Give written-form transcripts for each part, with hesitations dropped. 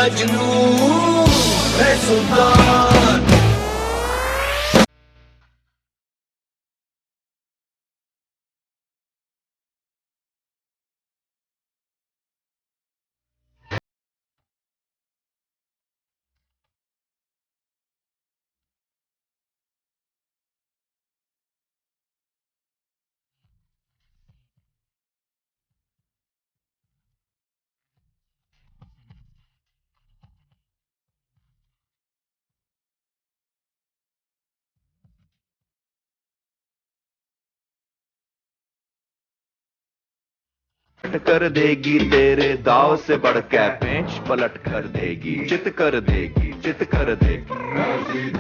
मजनू है सुल्तान। कर देगी तेरे दाव से बढ़ के पेंच पलट कर देगी, चित कर देगी, चित कर देगी।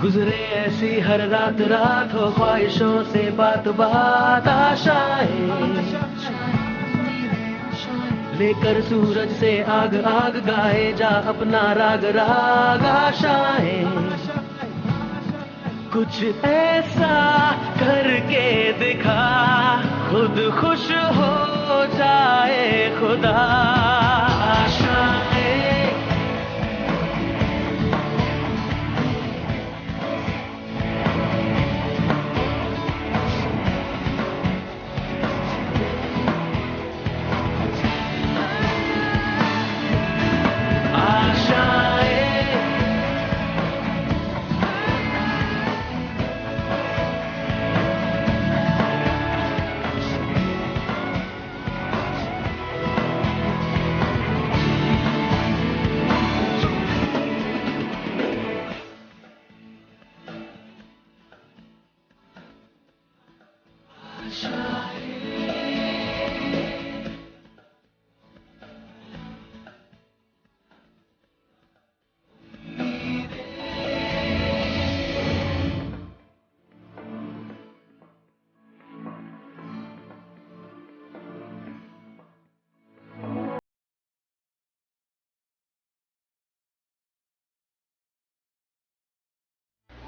गुजरे ऐसी हर रात रात हो ख्वाहिशों से बात बात आशाएं लेकर सूरज से आग आग गाए जा अपना राग राग आशाएं कुछ ऐसा करके दिखा खुद खुश हो जाए खुदा आशाएं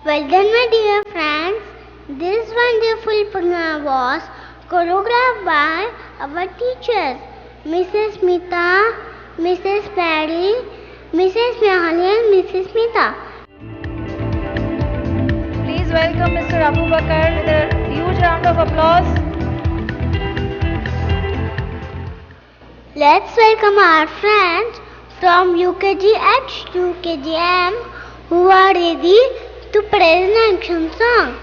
Well done, my dear friends. This wonderful program was choreographed by our teachers, Mrs. Smita, Mrs. Perry, Mrs. Mehali and Mrs. Smita. Please welcome Mr. Abu Bakar with a huge round of applause. Let's welcome our friends from UKG and UKGM who are ready to praise an action song.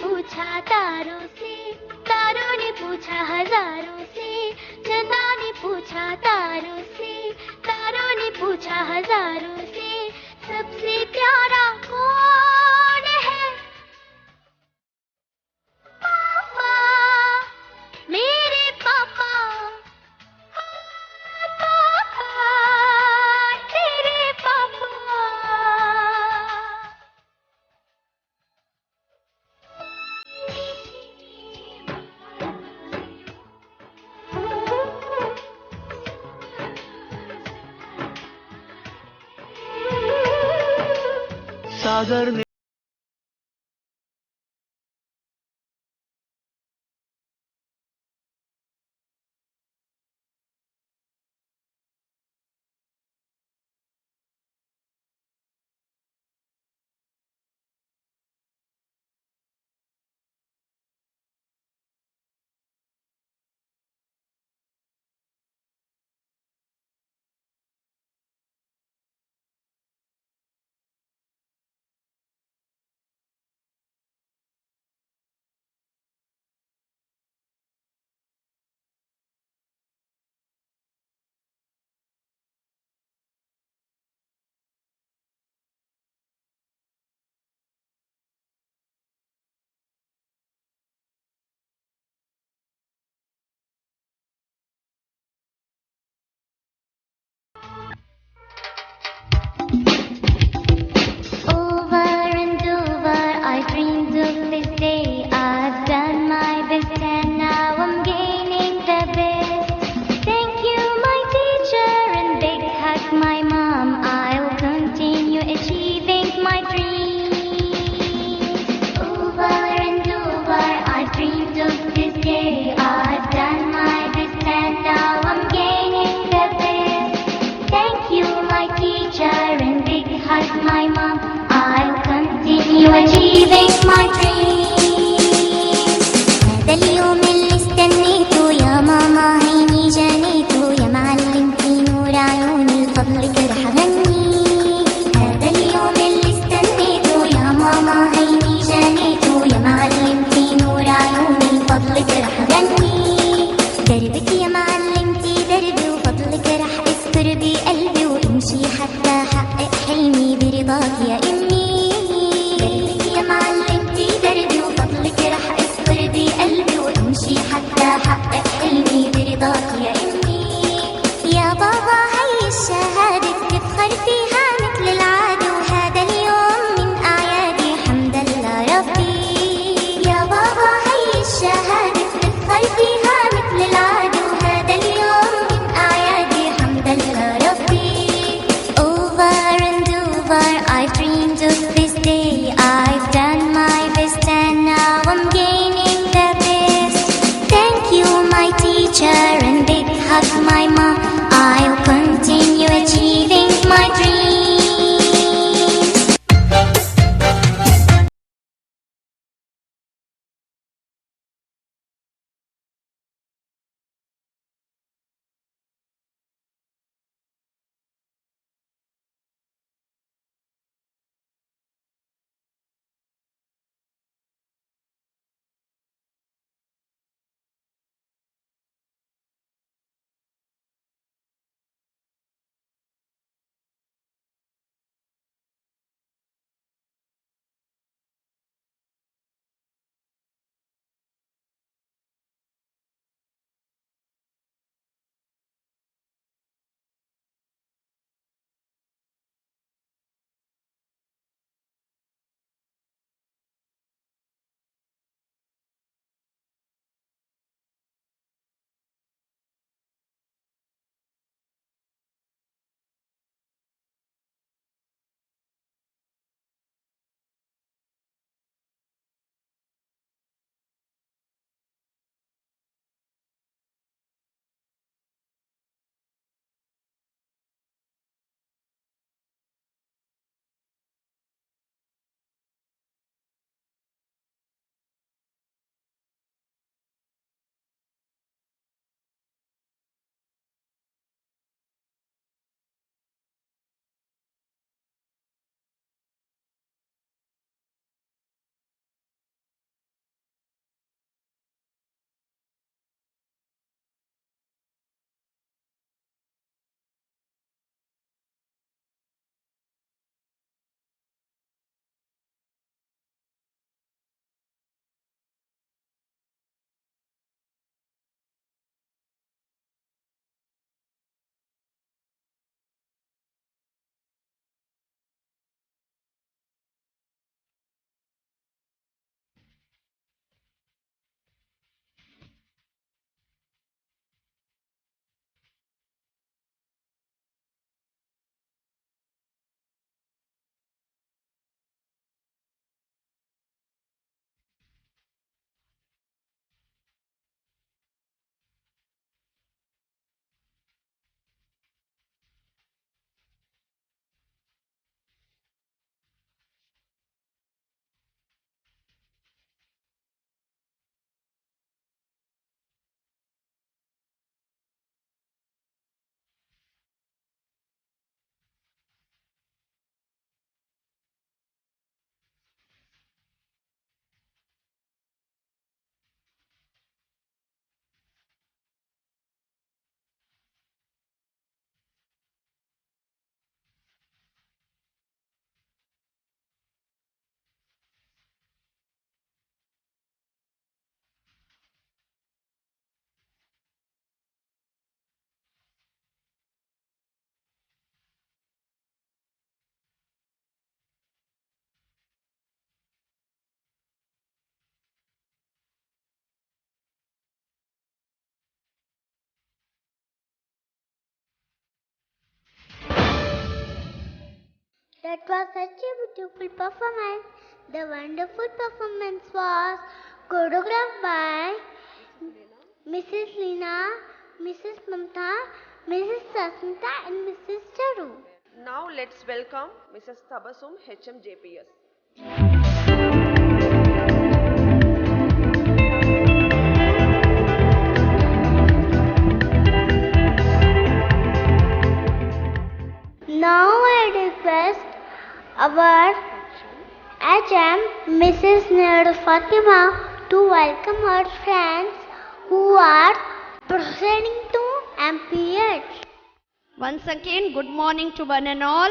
पूछा तारों से, तारों ने पूछा हजारों से, चंदा ने पूछा तारों से, तारों ने पूछा हजारों से, सबसे प्यारा कौन है? पापा, मेरे पापा, पापा, तेरे पापा। सागर ने achieving my dreams. هذا اليوم اللي استنيته يا ماما، هيني جنيته يا معلمتي نور عيوني، لفضلك رح أغني. هذا اليوم اللي استنيته يا ماما، هيني جنيته يا معلمتي نور عيوني، لفضلك رح أغني. دربك يا معلمتي دربي، وفضلك رح أسكر بقلبي، وامشي حتى حقق حلمي برضاك يا أمي. دربك يا معلمتي دربي، That was such a beautiful performance. The wonderful performance was choreographed by Mrs. Leena, Mrs. Mamta, Mrs. Sasmita and Mrs. Charu. Now let's welcome Mrs. Tabasum, HMJPS. Now I request our HM, Mrs. Nur Fatima, to welcome our friends who are proceeding to MPH. Once again, good morning to one and all.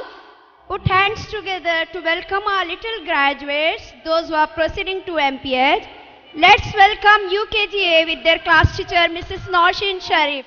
Put hands together to welcome our little graduates, those who are proceeding to MPH. Let's welcome UKGA with their class teacher, Mrs. Naushin Sharif.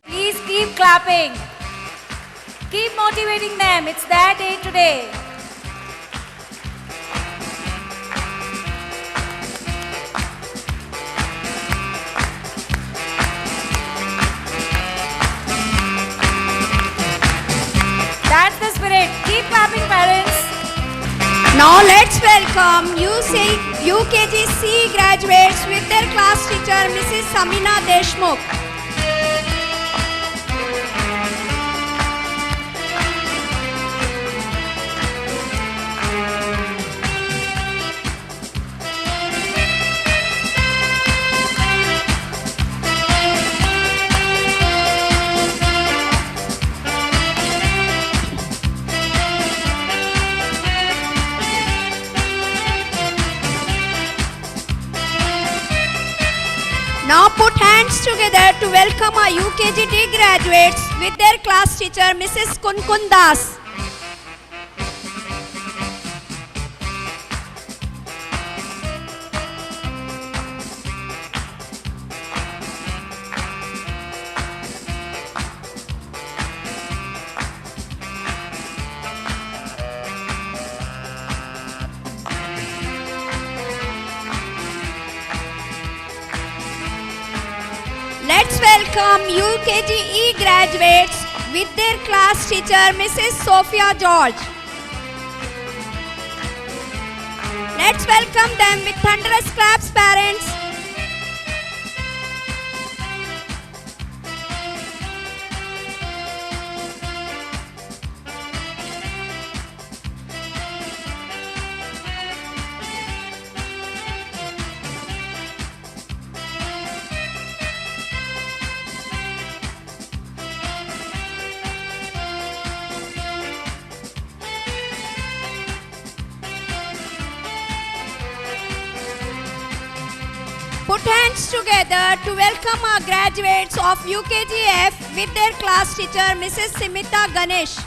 Please keep clapping. Keep motivating them. It's their day today. That's the spirit. Keep clapping, parents. Now let's welcome UKGC graduates with their class teacher, Mrs. Samina Deshmukh. Now put hands together to welcome our UKGD graduates with their class teacher, Mrs. Kunkun Das. Let's welcome UKGE graduates with their class teacher, Mrs. Sophia George. Let's welcome them with thunderous claps, parents. Put hands together to welcome our graduates of UKGF with their class teacher, Mrs. Simita Ganesh.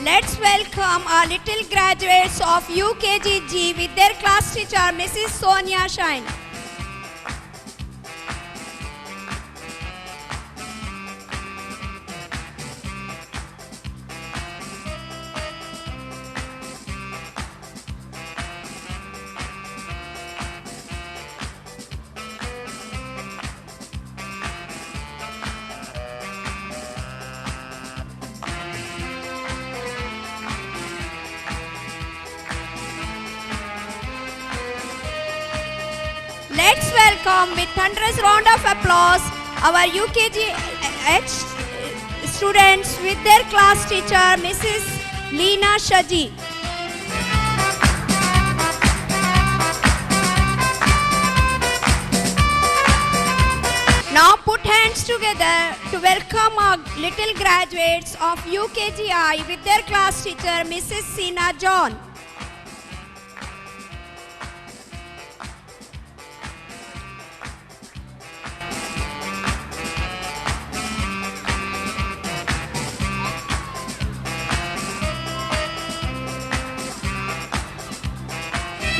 Let's welcome our little graduates of UKGG with their class teacher, Mrs. Sonia Shine. Let's welcome with thunderous round of applause our UKGH students with their class teacher, Mrs. Leena Shaji. Now put hands together to welcome our little graduates of UKGI with their class teacher, Mrs. Sina John.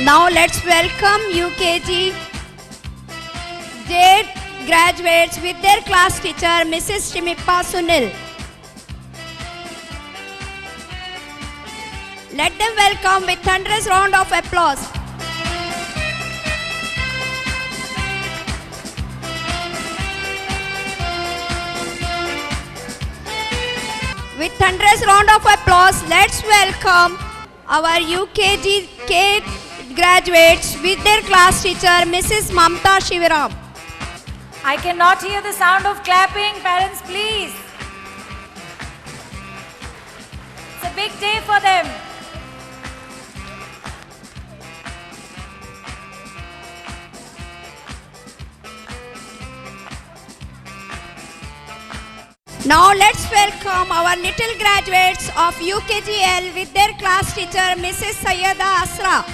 Now let's welcome UKG J graduates with their class teacher, Mrs. Shimippa Sunil. Let them welcome with thunderous round of applause. With thunderous round of applause, let's welcome our UKG K graduates with their class teacher, Mrs. Mamta Shivaram. I cannot hear the sound of clapping. Parents, please. It's a big day for them. Now let's welcome our little graduates of UKGL with their class teacher, Mrs. Sayyada Asra.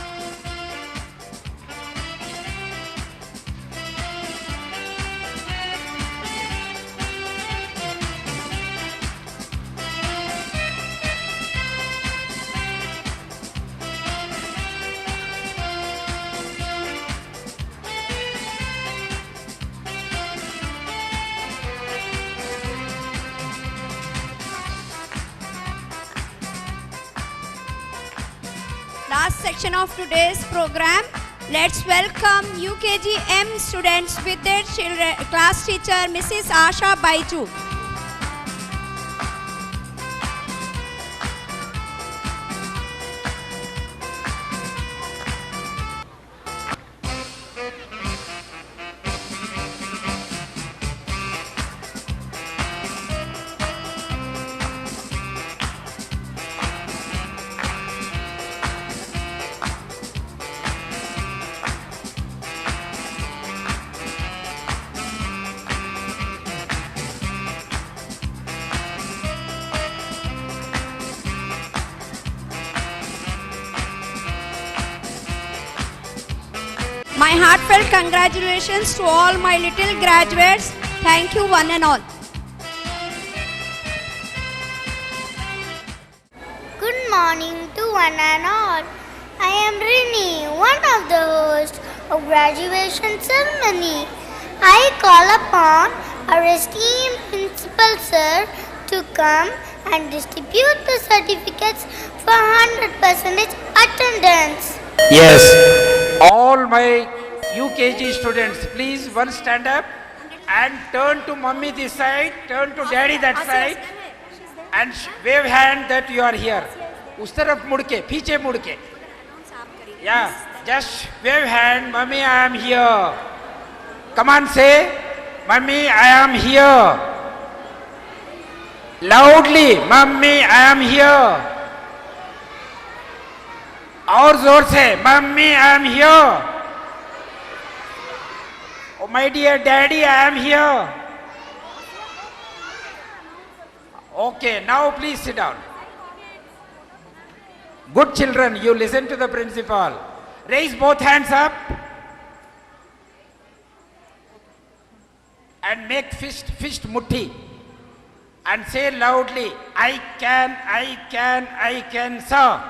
Last section of today's program, let's welcome UKG M students with their class teacher, Mrs. Asha Baiju. My heartfelt congratulations to all my little graduates. Thank you one and all. Good morning to one and all. I am Rini, one of the hosts of graduation ceremony. I call upon our esteemed principal sir to come and distribute the certificates for 100% attendance. Yes, all my UKG students, please one stand up and turn to mommy this side, turn to daddy that side and wave hand that you are here. उस तरफ मुड़ के, पीछे मुड़ के. Yeah, just wave hand, mommy I am here. Come on say, mommy I am here. Loudly, mommy I am here. और जोर से mummy I am here. Oh my dear daddy, I am here. Okay, now please sit down. Good children, you listen to the principal. Raise both hands up and make fist mutti and say loudly, I can, sir.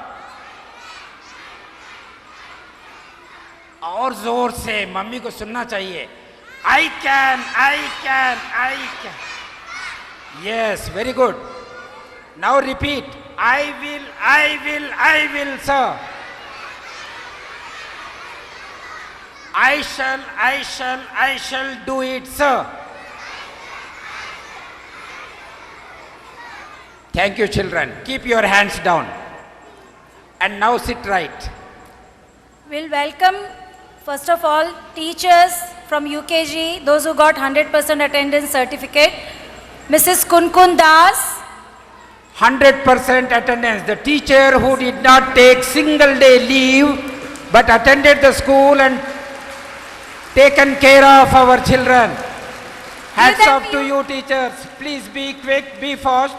और जोर से mummy को सुनना चाहिए. I can. Yes, very good. Now repeat. I will, sir. I shall do it, sir. Thank you, children. Keep your hands down. And now sit right. We'll welcome, first of all, teachers from UKG, those who got 100% attendance certificate. Mrs. Kunkun Das, 100% attendance. The teacher who did not take single day leave but attended the school and taken care of our children. Hats off to you teachers. Please be quick, be fast.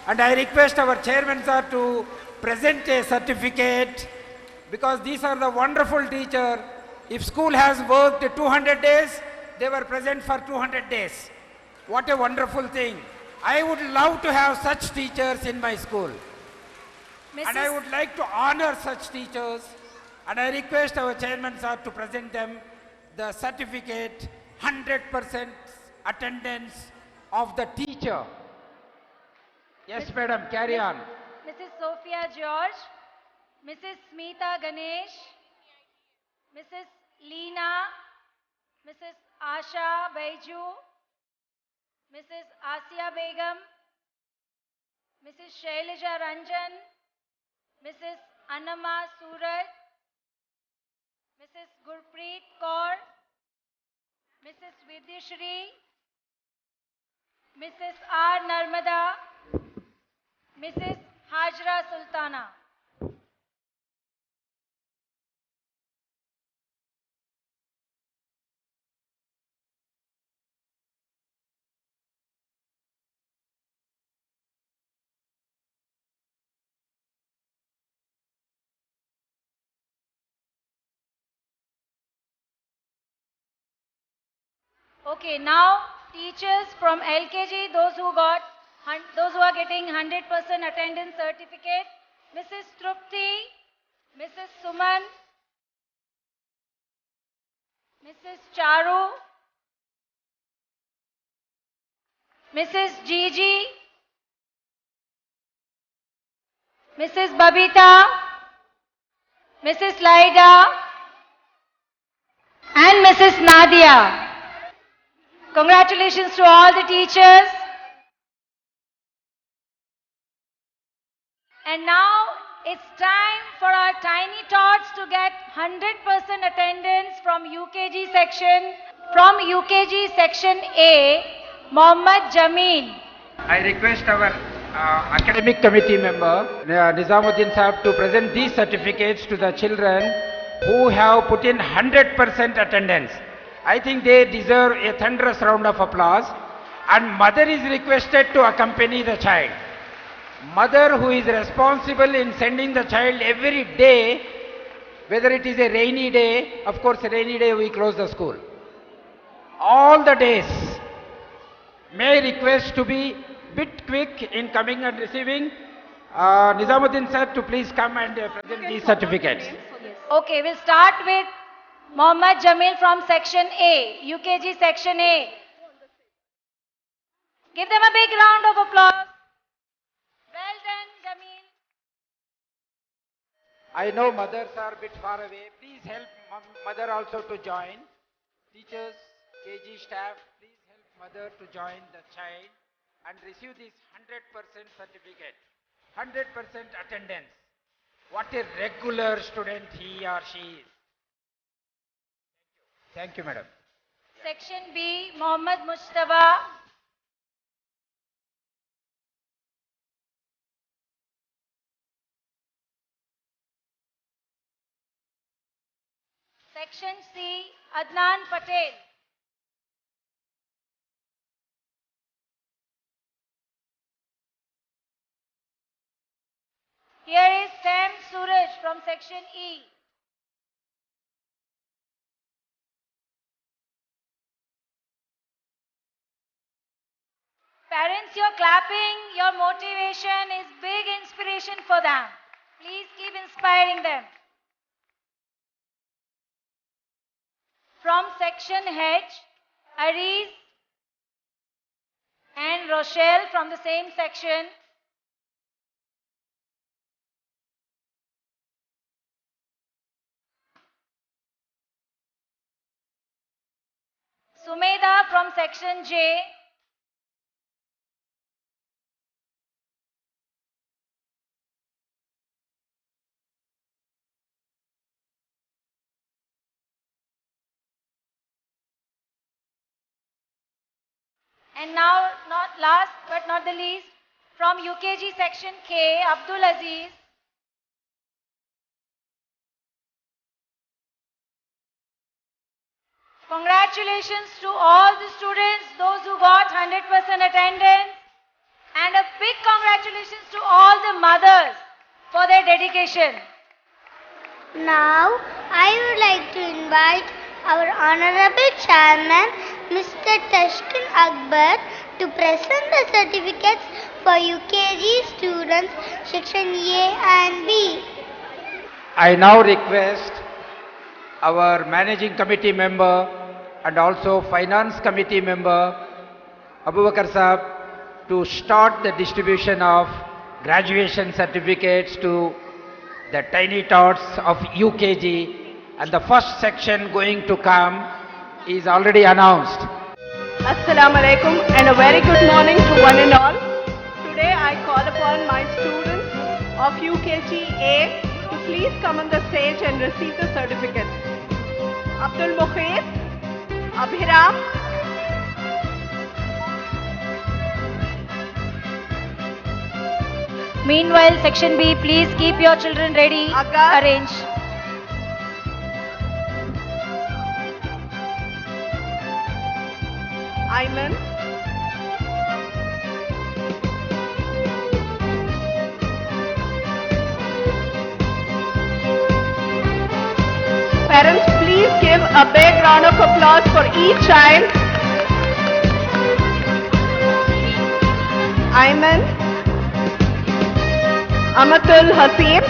And I request our chairman sir to present a certificate, because these are the wonderful teachers. If school has worked 200 days, they were present for 200 days. What a wonderful thing. I would love to have such teachers in my school. And I would like to honor such teachers. And I request our chairman sir to present them the certificate, 100% attendance of the teacher. Yes, madam, carry on. Mrs. Sophia George, Mrs. Smita Ganesh, Mrs. Leena, Mrs. Asha Baiju, Mrs. Asia Begum, Mrs. Shailaja Ranjan, Mrs. Anama Suraj, Mrs. Gurpreet Kaur, Mrs. Vidyashri, Mrs. R. Narmada, Mrs. Hajra Sultana. Okay, now teachers from LKG, those who are getting 100% attendance certificate, Mrs. Trupti, Mrs. Suman, Mrs. Charu, Mrs. Gigi, Mrs. Babita, Mrs. Laida, and Mrs. Nadia. Congratulations to all the teachers. And now it's time for our tiny tots to get 100% attendance from UKG section. From UKG section A, Mohammad Jameen. I request our academic committee member, Nizamuddin Sahab, to present these certificates to the children who have put in 100% attendance. I think they deserve a thunderous round of applause. And mother is requested to accompany the child. Mother who is responsible in sending the child every day, whether it is a rainy day, of course a rainy day we close the school. All the days, may request to be bit quick in coming and receiving. Nizamuddin sir to please come and present these certificates. Okay, we'll start with Mohammad Jamil from section A, UKG section A. Give them a big round of applause. Well done, Jamil. I know mothers are a bit far away. Please help mother also to join. Teachers, KG staff, please help mother to join the child and receive this 100% certificate. 100% attendance. What a regular student he or she is. Thank you, madam. Section B, Mohammad Mustafa. Section C, Adnan Patel. Here is Sam Suraj from section E. Parents, you're clapping. Your motivation is big inspiration for them. Please keep inspiring them. From section H, Aris and Rochelle from the same section. Sumeda from section J. And now, not last but not the least, from UKG section K, Abdul Aziz. Congratulations to all the students, those who got 100% attendance. And a big congratulations to all the mothers for their dedication. Now, I would like to invite our Honorable Chairman, Mr. Tashkin Akbar, to present the certificates for UKG students, section A and B. I now request our managing committee member and also finance committee member Abu Bakar Saab to start the distribution of graduation certificates to the tiny tots of UKG, and the first section going to come is already announced. Assalamu alaikum and a very good morning to one and all. Today I call upon my students of UKG A to please come on the stage and receive the certificates. Abdul Mukhis, Abhiram, Meanwhile, section B, please keep your children ready. Agar. Arrange. Ayman, parents, please give a big round of applause for each child. Ayman, Amatul Hasim,